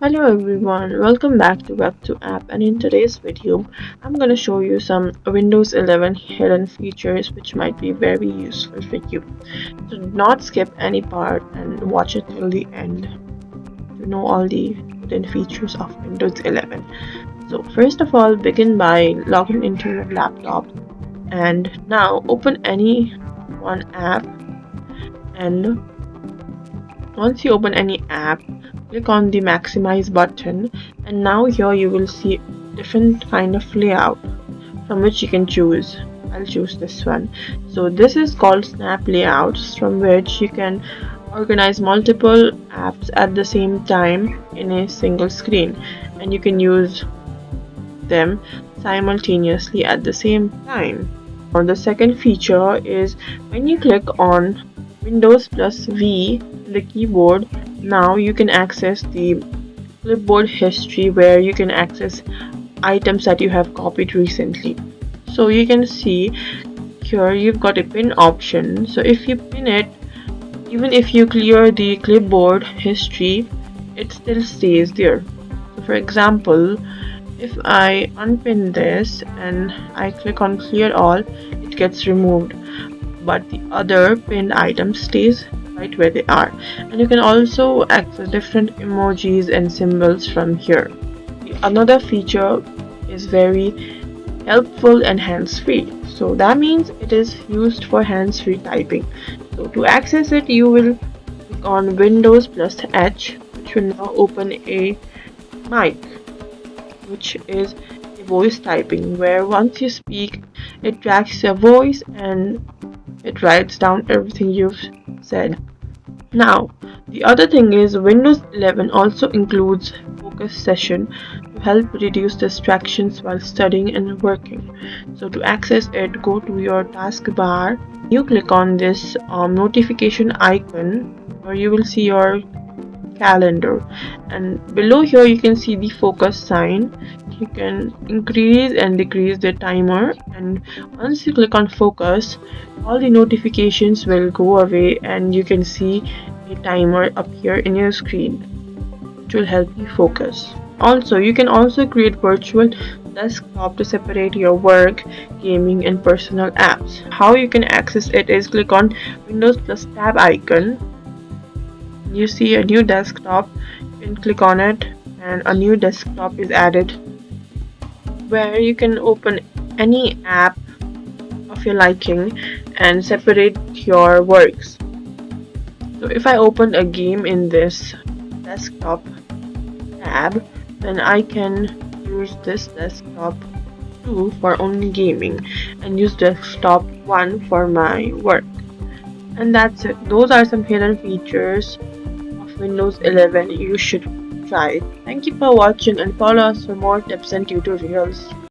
Hello everyone, welcome back to Web2 app, and in today's video I'm going to show you some Windows 11 hidden features which might be very useful for you. So do not skip any part and watch it till the end to know all the hidden features of Windows 11. So first of all, begin by logging into your laptop, and now open any one app, and once you open any app, click on the maximize button, and now here you will see different kind of layout from which you can choose. I'll choose this one. So this is called snap layouts, from which you can organize multiple apps at the same time in a single screen, and you can use them simultaneously at the same time. Now the second feature is when you click on Windows plus V in the keyboard, now you can access the clipboard history where you can access items that you have copied recently. So you can see here you've got a pin option. So if you pin it, even if you clear the clipboard history, it still stays there. So for example, if I unpin this and I click on clear all, it gets removed, but the other pinned item stays right where they are. And you can also access different emojis and symbols from here. Another feature is very helpful and hands-free. So that means it is used for hands-free typing. So to access it, you will click on Windows plus H, which will now open a mic, which is a voice typing, where once you speak, it tracks your voice and it writes down everything you've said. Now, the other thing is Windows 11 also includes focus session to help reduce distractions while studying and working. So to access it, go to your taskbar. You click on this notification icon, where you will see your calendar, and below here you can see the focus sign. You can increase and decrease the timer, and once you click on focus, all the notifications will go away and you can see a timer appear in your screen, which will help you focus. Also, you can also create virtual desktop to separate your work, gaming and personal apps. How you can access it is click on Windows plus tab icon. You see a new desktop, you can click on it and a new desktop is added, where you can open any app of your liking and separate your works. So if I open a game in this desktop tab, then I can use this desktop 2 for only gaming and use desktop 1 for my work. And that's it. Those are some hidden features of Windows 11 you should try. Thank you for watching, and follow us for more tips and tutorials.